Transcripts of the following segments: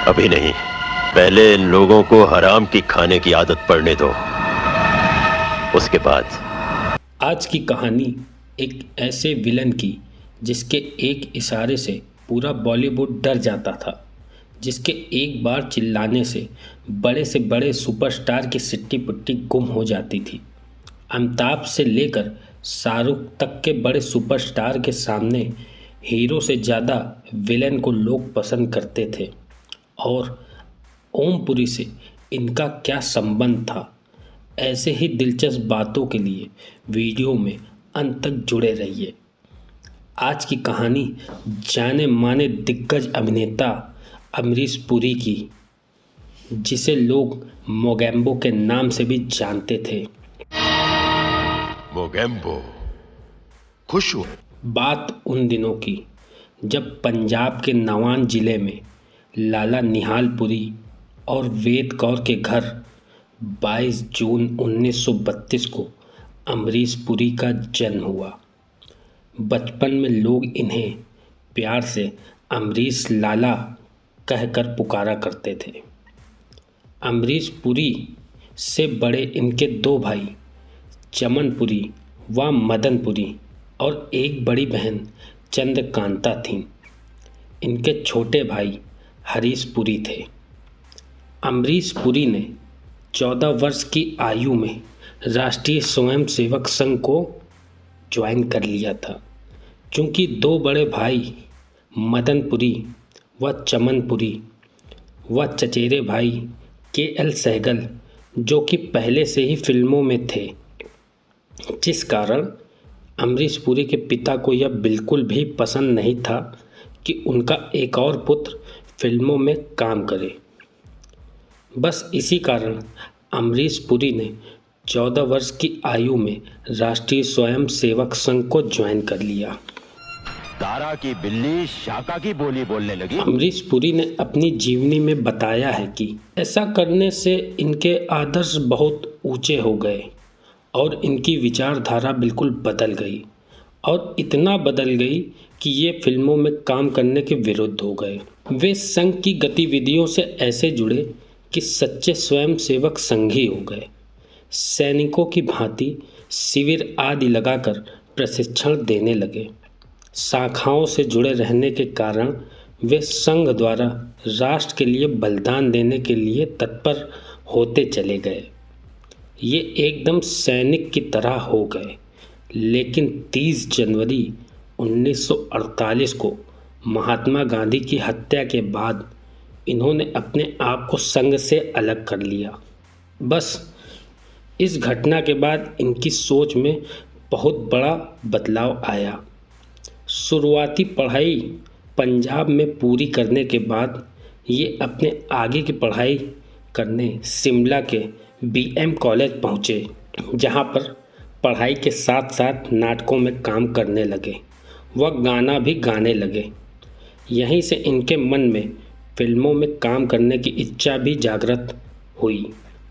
अभी नहीं, पहले इन लोगों को हराम की खाने की आदत पड़ने दो, उसके बाद। आज की कहानी एक ऐसे विलन की जिसके एक इशारे से पूरा बॉलीवुड डर जाता था, जिसके एक बार चिल्लाने से बड़े सुपरस्टार की सिट्टी पुट्टी गुम हो जाती थी। अमिताभ से लेकर शाहरुख तक के बड़े सुपरस्टार के सामने हीरो से ज़्यादा विलेन को लोग पसंद करते थे। और ओमपुरी से इनका क्या संबंध था, ऐसे ही दिलचस्प बातों के लिए वीडियो में अंत तक जुड़े रहिए। आज की कहानी जाने माने दिग्गज अभिनेता अमरीश पुरी की, जिसे लोग मोगैम्बो के नाम से भी जानते थे। मोगैम्बो, खुश हुआ। बात उन दिनों की जब पंजाब के नवान जिले में लाला निहाल पुरी और वेद कौर के घर 22 जून 1932 को अमरीश पुरी का जन्म हुआ। बचपन में लोग इन्हें प्यार से अमरीश लाला कहकर पुकारा करते थे। अमरीश पुरी से बड़े इनके दो भाई चमन पुरी व मदन पुरी और एक बड़ी बहन चंद्रकांता थीं। इनके छोटे भाई हरीश पुरी थे। अमरीश पुरी ने 14 वर्ष की आयु में राष्ट्रीय स्वयंसेवक संघ को ज्वाइन कर लिया था, क्योंकि दो बड़े भाई मदन पुरी व चमन पुरी व चचेरे भाई KL सहगल, जो कि पहले से ही फिल्मों में थे, जिस कारण अमरीश पुरी के पिता को यह बिल्कुल भी पसंद नहीं था कि उनका एक और पुत्र फिल्मों में काम करे। बस इसी कारण अमरीश पुरी ने 14 वर्ष की आयु में राष्ट्रीय स्वयंसेवक संघ को ज्वाइन कर लिया। तारा की बिल्ली शाका की बोली बोलने लगी। अमरीश पुरी ने अपनी जीवनी में बताया है कि ऐसा करने से इनके आदर्श बहुत ऊंचे हो गए और इनकी विचारधारा बिल्कुल बदल गई, और इतना बदल गई कि ये फिल्मों में काम करने के विरुद्ध हो गए। वे संघ की गतिविधियों से ऐसे जुड़े कि सच्चे स्वयंसेवक संघी हो गए। सैनिकों की भांति शिविर आदि लगाकर प्रशिक्षण देने लगे। शाखाओं से जुड़े रहने के कारण वे संघ द्वारा राष्ट्र के लिए बलिदान देने के लिए तत्पर होते चले गए। ये एकदम सैनिक की तरह हो गए। लेकिन 30 जनवरी 1948 को महात्मा गांधी की हत्या के बाद इन्होंने अपने आप को संघ से अलग कर लिया। बस इस घटना के बाद इनकी सोच में बहुत बड़ा बदलाव आया। शुरुआती पढ़ाई पंजाब में पूरी करने के बाद ये अपने आगे की पढ़ाई करने शिमला के BM कॉलेज पहुँचे, जहाँ पर पढ़ाई के साथ साथ नाटकों में काम करने लगे। वह गाना भी गाने लगे। यहीं से इनके मन में फिल्मों में काम करने की इच्छा भी जागृत हुई।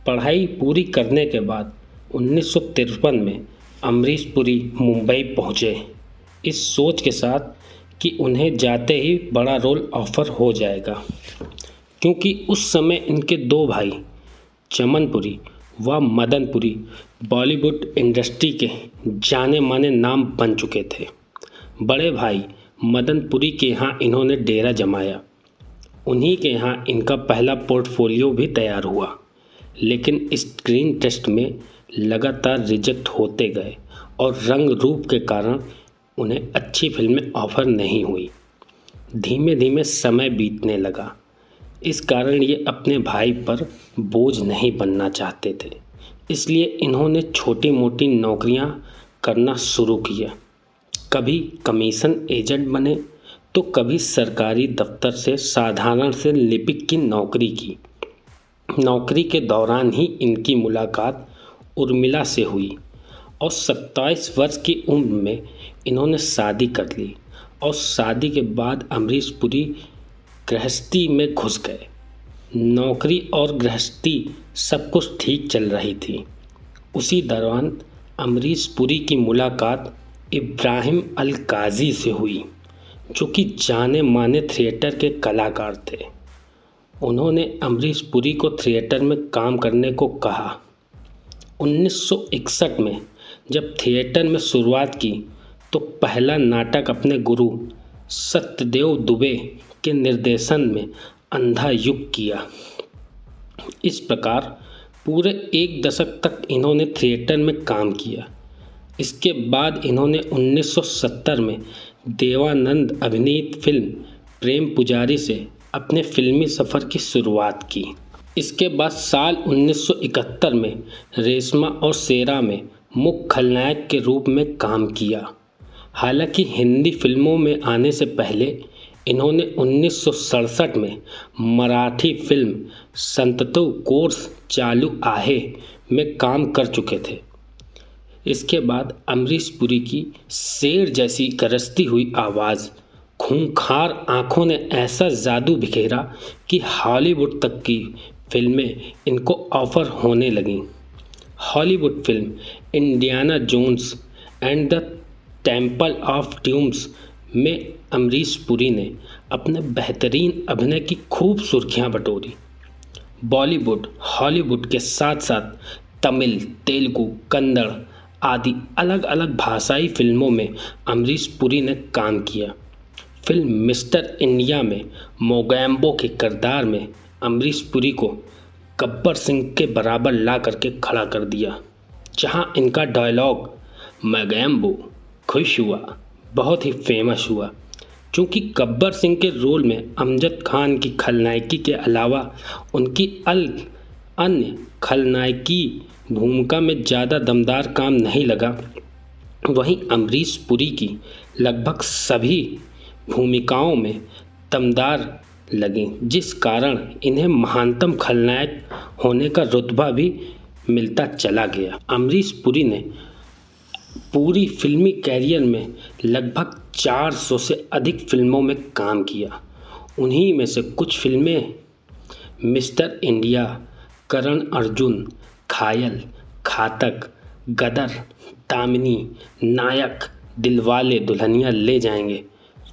पढ़ाई पूरी करने के बाद 1953 में अमरीश पुरी मुंबई पहुँचे, इस सोच के साथ कि उन्हें जाते ही बड़ा रोल ऑफर हो जाएगा, क्योंकि उस समय इनके दो भाई चमन पुरी व मदन पुरी बॉलीवुड इंडस्ट्री के जाने माने नाम बन चुके थे। बड़े भाई मदन पुरी के यहाँ इन्होंने डेरा जमाया। उन्हीं के यहाँ इनका पहला पोर्टफोलियो भी तैयार हुआ, लेकिन स्क्रीन टेस्ट में लगातार रिजेक्ट होते गए और रंग रूप के कारण उन्हें अच्छी फिल्में ऑफर नहीं हुई। धीमे धीमे समय बीतने लगा। इस कारण ये अपने भाई पर बोझ नहीं बनना चाहते थे, इसलिए इन्होंने छोटी मोटी नौकरियां करना शुरू किया। कभी कमीशन एजेंट बने तो कभी सरकारी दफ्तर से साधारण से लिपिक की नौकरी की। नौकरी के दौरान ही इनकी मुलाकात उर्मिला से हुई और 27 वर्ष की उम्र में इन्होंने शादी कर ली। और शादी के बाद अमरीश पुरी गृहस्थी में घुस गए। नौकरी और गृहस्थी सब कुछ ठीक चल रही थी। उसी दौरान अमरीश पुरी की मुलाकात इब्राहिम अल काजी से हुई, जो कि जाने माने थिएटर के कलाकार थे। उन्होंने अमरीश पुरी को थिएटर में काम करने को कहा। 1961 में जब थिएटर में शुरुआत की तो पहला नाटक अपने गुरु सत्यदेव दुबे के निर्देशन में अंधा युग किया। इस प्रकार पूरे एक दशक तक इन्होंने थिएटर में काम किया। इसके बाद इन्होंने 1970 में देवानंद अभिनीत फिल्म प्रेम पुजारी से अपने फिल्मी सफ़र की शुरुआत की। इसके बाद साल 1971 में रेशमा और शेरा में मुख्य खलनायक के रूप में काम किया। हालांकि हिंदी फिल्मों में आने से पहले इन्होंने 1967 में मराठी फिल्म संततो कोर्स चालू आहे में काम कर चुके थे। इसके बाद अमरीश पुरी की शेर जैसी गरजती हुई आवाज़, खूंखार आंखों ने ऐसा जादू बिखेरा कि हॉलीवुड तक की फिल्में इनको ऑफर होने लगीं। Hollywood film Indiana Jones and the Temple of Dooms में अमरीश पुरी ने अपने बेहतरीन अभिनय की खूब सुर्खियां बटोरी। बॉलीवुड, हॉलीवुड के साथ साथ तमिल, तेलुगु, कन्नड़ आदि अलग अलग भाषाई फिल्मों में अमरीश पुरी ने काम किया। फिल्म मिस्टर इंडिया में मोगैम्बो के किरदार में अमरीश पुरी को गब्बर सिंह के बराबर ला करके खड़ा कर दिया, जहां इनका डायलॉग मोगैम्बो खुश हुआ बहुत ही फेमस हुआ। चूँकि गब्बर सिंह के रोल में अमजद खान की खलनायकी के अलावा उनकी अन्य खलनायकी भूमिका में ज़्यादा दमदार काम नहीं लगा, वहीं अमरीश पुरी की लगभग सभी भूमिकाओं में दमदार लगी, जिस कारण इन्हें महानतम खलनायक होने का रुतबा भी मिलता चला गया। अमरीश पुरी ने पूरी फिल्मी कैरियर में लगभग 400 से अधिक फिल्मों में काम किया। उन्हीं में से कुछ फिल्में मिस्टर इंडिया, करण अर्जुन, घायल, घातक, गदर, दामिनी, नायक, दिलवाले दुल्हनिया ले जाएंगे,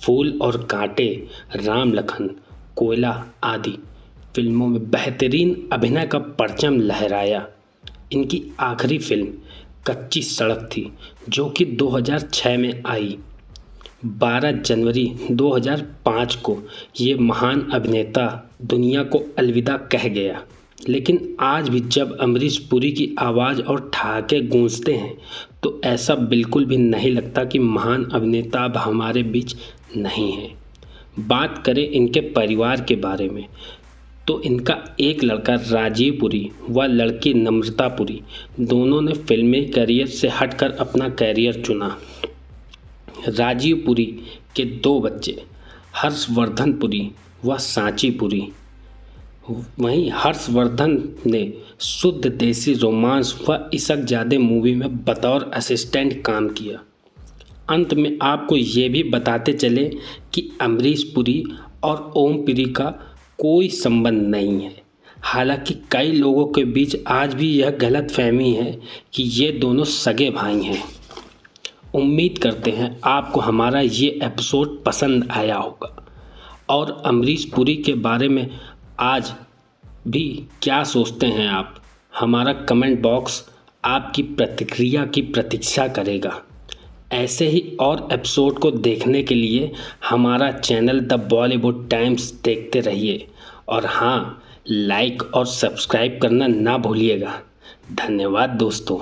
फूल और कांटे, राम लखन, कोयला आदि फिल्मों में बेहतरीन अभिनय का परचम लहराया। इनकी आखिरी फिल्म कच्ची सड़क थी, जो कि 2006 में आई। 12 जनवरी 2005 को ये महान अभिनेता दुनिया को अलविदा कह गया। लेकिन आज भी जब अमरीश पुरी की आवाज़ और ठहाके गूंजते हैं तो ऐसा बिल्कुल भी नहीं लगता कि महान अभिनेता अब हमारे बीच नहीं हैं। बात करें इनके परिवार के बारे में तो इनका एक लड़का राजीव पुरी व लड़की नम्रता पुरी दोनों ने फिल्मी करियर से हटकर अपना करियर चुना। राजीव पुरी के 2 बच्चे हर्षवर्धन पुरी व सांची पुरी। वहीं हर्षवर्धन ने शुद्ध देसी रोमांस व इशक ज़ादे मूवी में बतौर असिस्टेंट काम किया। अंत में आपको ये भी बताते चले कि अमरीश पुरी और ओम पुरी का कोई संबंध नहीं है। हालांकि कई लोगों के बीच आज भी यह गलतफहमी है कि ये दोनों सगे भाई हैं। उम्मीद करते हैं आपको हमारा ये एपिसोड पसंद आया होगा और अमरीश पुरी के बारे में आज भी क्या सोचते हैं आप। हमारा कमेंट बॉक्स आपकी प्रतिक्रिया की प्रतीक्षा करेगा। ऐसे ही और एपिसोड को देखने के लिए हमारा चैनल द बॉलीवुड टाइम्स देखते रहिए और हाँ, लाइक और सब्सक्राइब करना ना भूलिएगा। धन्यवाद दोस्तों।